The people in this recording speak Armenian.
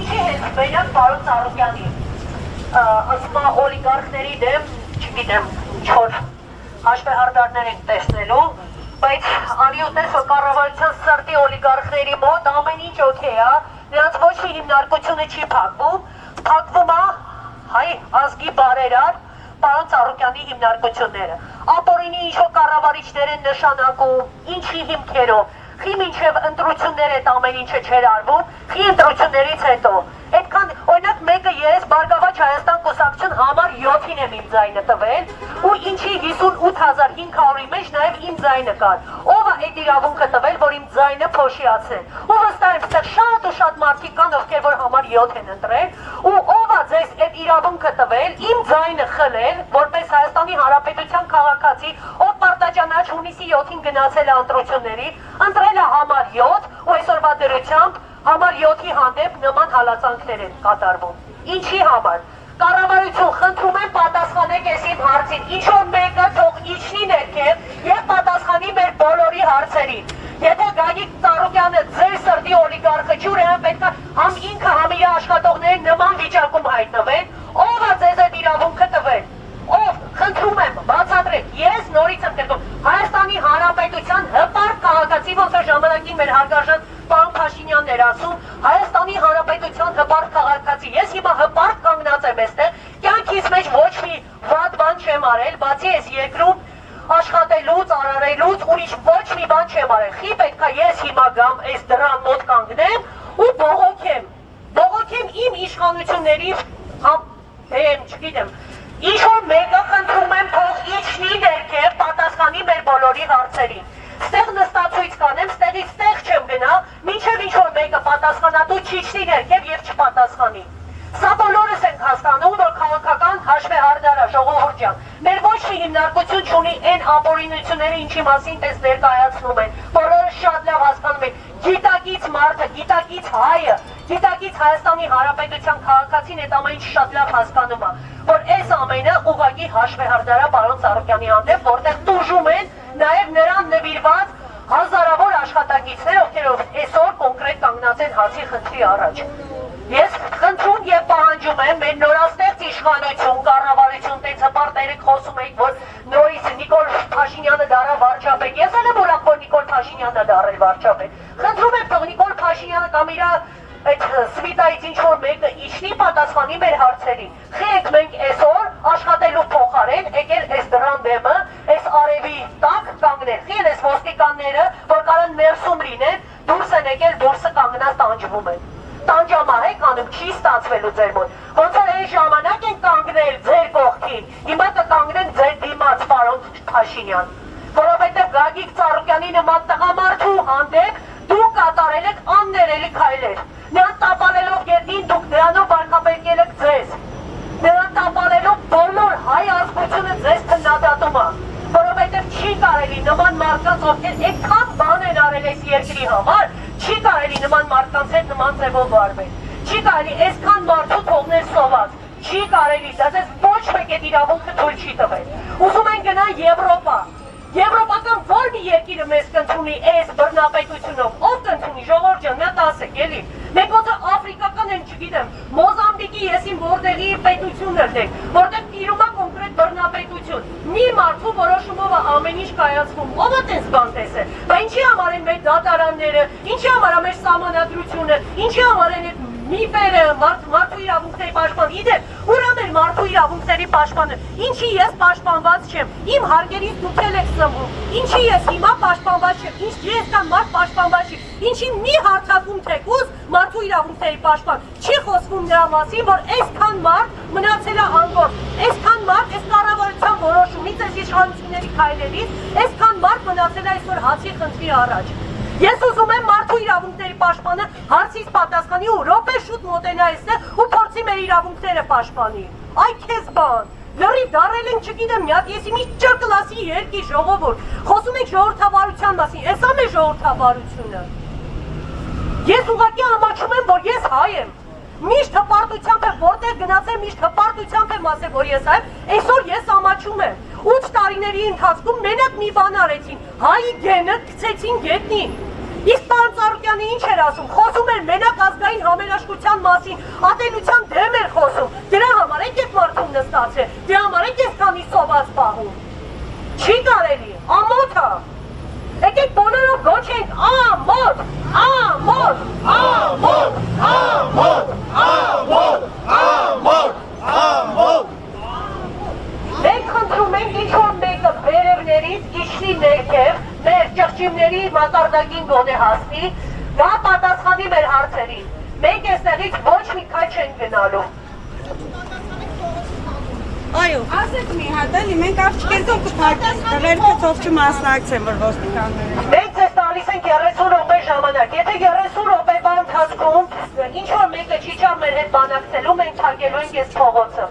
ինչի հետ մենակ պարոն Ծառուկյանի ասմա օլիգարխների դեմ, չգիտեմ, չոր հաշվեհարդարներ ենք տեսնելու, բայց արի ու տես, որ կառավարության սրտի օլիգարխների մոտ ամեն ինչ օքեյ է, նրանց ոչ մի հիմնարկությունը չի փակվում, փակվում է հայ ազգի բարերար պարոն Ծառուկյանի հիմնարկությունները, ապօրինի ինչ-որ կառավարիչներ են նշանակում, ինչի հիմքերով, խի մինչև ընտրություններ այդ ամեն ինչը չէր արվում, խի ընտրություններից հետո, այդքան օրինակ մեկը ես Բարգավաճ Հայաստան կուսակցություն համար 7-ին եմ իմ ձայնը տվել ու ինչի 58500-ի մեջ նաև իմ ձայնը կար, ով է այդ իրավունքը տվել, որ իմ ձայնը փոշիացեն, ու վստահ եմ, ստեղ շատ ու շատ մարդիկ կան, ովքեր որ համար 7 են ընտրել, ու ով է ձեզ այդ իրավունքը տվել, իմ ձայնը խլել, որպես Հայաստանի Հանրապետության քաղաքացի, ով պարտաճանաչ հունիսի 7-ին գնացել է ընտրությունների, ընտրել է համար 7 ու այսօրվա դրությամբ համար 7-ի հանդեպ նման հալածանքներ են կատարվում։ Ինչի համար։ Կառավարություն, խնդրում եմ պատասխանեք այս իմ հարցին, ինչ-որ մեկը թող իջնի ներքև և պատասխանի մեր բոլորի հարցերին։ Եթե Գագիկ Ծառուկյանը ձեր սրտի օլիգարխը չի, ուրեմն պետք է համ ինքը, համ իր աշխատողները նման վիճակում հայտնվեն, ով է ձեզ այդ իրավունքը տվել։ Ով, խնդրում եմ, բացատրեք, ես նորից եմ կերտում, Հայաստանի Հանրապետության հպարտ քաղաքացի, ոնց որ ժամանակին մեր հարգարժան պարոն Փաշինյանն էր ասում, Հայաստանի Հանրապետության հպարտ քաղաքացի, ես հիմա հպարտ կանգնած եմ այստեղ, կյանքիս մեջ ոչ մի վատ բան չեմ արել, բացի այս երկրում աշխատելուց, արարելուց, ուրիշ ոչ մի բան չեմ արել, խի պետք է ես հիմա գամ այս դրան մոտ կանգնեմ ու բողոքեմ իմ իշխանությունների դեմ, չգիտեմ, ինչ-որ մեկը խնդրում եմ թող իջնի ներքև պատասխանի մեր բոլորի հարցերին։ Ստեղ նստացույց կանեմ, ստեղից ստեղ չեմ գնա, մինչև ինչ-որ մեկը պատասխանատու չիջնի ներքև և չպատասխանի։ Սա բոլորս ենք հասկանում, որ քաղաքական հաշվեհարդար է, ժողովուրդ ջան։ Մեր ոչ մի հիմնարկություն չունի այն ապօրինությունները, ինչի մասին տես ներկայացնում են։ Բոլորը շատ լավ հասկանում են, գիտակից մարդը, գիտակից հայը, գիտակից Հայաստանի Հանրապետության քաղաքացին այդ ամեն ինչ շատ լավ հասկանում է, որ այս ամենը ուղղակի հաշվեհարդար է պարոն Ծառուկյանի հանդեպ, որտեղ տուժում են նաև նրան նվիրված հազարավոր աշխատակիցներ, ովքեր այսօր կոնկրետ կանգնած են հացի խնդրի առաջ։ Ես խնդրում և պահանջում եմ մեր նորաստեղծ իշխանություն, կառավարություն, տենց հպարտ երեկ խոսում եք, որ նորից Նիկոլ Փաշինյանը դառավ վարչապետ, ես էլ եմ ուրախ, որ Նիկոլ Փաշինյանը դառել վարչապետ, խնդրում եմ թող Նիկոլ Փաշինյանը կամ իր այդ սվիտայից ինչ-որ մեկը իջնի պատասխանի մեր հարցերին, խենք մենք այսօր աշխատելու փոխարեն եկել այս դրան դեմը, այս արևի տակ կանգնել, խիել այս ոստիկանները, որ կարան ներսում լինեն, դուրս են եկել, դուրսը կանգնած տանջվում են։ Տանջամահեք անում չի ստացվելու ձեր մոտ, ոնց որ այն ժամանակ են կանգնել ձեր կողքին, հիմա կկանգնեն ձեր դիմաց պարոն Փաշինյան, որովհետև Գագիկ Ծառուկյանի նման տղամարդու հանդեպ դուք կատարել եք աններելի քայլեր, նրան տապալելով գետնին դուք նրանով վարկաբեկել եք ձեզ, նրան տապալելով բոլոր հայ ազգությունը ձեզ քննադատում է, որովհետև չի կարելի նման մարդկանց, ովքեր այդքան բան են արել այս երկրի համար, չի կարելի նման մարդկանց հետ նման ձևով վարվել, չի կարելի այսքան մարդու թողնել սոված, չի կարելի, դա ձեզ ոչ մեկ այդ իրավունքը թույլ չի տվել, ուզում են գնան Եվրոպա, Եվրոպական որ մի երկիրը մեզ կընդունի այս բռնապետությունով, ով կընդունի, ժողովուրդ ջան, նա ասեք, էլի, մենք ոնց աֆրիկական են, չգիտեմ, Մոզամբիկի եսին որտեղի պետություններն են, որտեղ տիրում է կոնկրետ բռնապետություն, մի մարդու որոշումով է ամեն ինչ կայացվում, ով է տես բան տեսել, բա ինչի համար են մեր դատարանները, ինչի համար է մեր սահմանադրությունը, ինչի համար են այդ միպերը, մարդու իրավունքների պաշտպան, իդեպ, ուր է մեր մարդու իրավունքների պաշտպանը, ինչի ես պաշտպանված չեմ, իմ հարգերից դուք էլ եք սնվում, ինչի ես հիմա պաշտպանված չեմ, ինչ ես կան մարդ պաշտպանված չի, ինչի մի հարցակում թեկուզ մարդու իրավունքների պաշտպան, չի խոսվում նրա մասին, որ այսքան մարդ մնացել է անգործ, այսքան մարդ այս կառավարության որոշումից, այս իշխանությունների քայլերից, այսքան մարդ մնացել է այսօր հացի խնդրի առաջ։ Ես ուզում եմ մարդու իրավունքների պաշտպանը հարցից պատասխանի ու րոպե շուտ մոտենա այստեղ ու փորձի մեր իրավունքները պաշտպանի։ Այ քեզ բան, լրիվ դառել ենք, չգիտեմ, մի հատ ես իմի ճկլասի երկի ժողովուրդ, խոսում եք ժողովրդավարության մասին, էսա մեր ժողովրդավարությունը։ Ես ուղղակի ամաչում եմ, որ ես հայ եմ։ Միշտ հպարտությամբ եմ, որտեղ գնացել, միշտ հպարտությամբ եմ ասել, որ ես հայ եմ, այսօր ես ամաչում եմ։ 8 տարիների ընթացքում մենակ մի բան արեցին, հայի գենը գցեցին գետնին։ Իսկ պարոն Ծառուկյանը ինչ էր ասում, խոսում էր մենակ ազգային համերաշխության մասին, ատելության դեմ էր խոսում, դրա համար եք էդ մարդում նստացրել, դրա համար եք էս քանի սոված պահում, չի կարելի, ամոթ է, եկեք բոլորով գոչենք ամոթ, ամոթ, ամոթ, ամոթ, ամոթ, ամոթ, ամոթ, մենք խնդրում ենք ինչ-որ մեկը վերևներից իջնի ներքև, մեր ճղճիմների մակարդակին գոնե հասնի, դա պատասխանի մեր հարցերին, մենք այստեղից ոչ մի քայլ չենք գնալու։ Այո, ասեք մի հատ, էլի մենք աղջիկերքով կփակենք, տղերքը թող չմասնակցեն, որ ոստիկանները։ Մենք ձեզ տալիս ենք 30 րոպե ժամանակ, եթե 30 րոպեվա ընթացքում ինչ-որ մեկը չի չար մեր հետ բանակցելու, մենք թարգելու ենք այս փողոցը։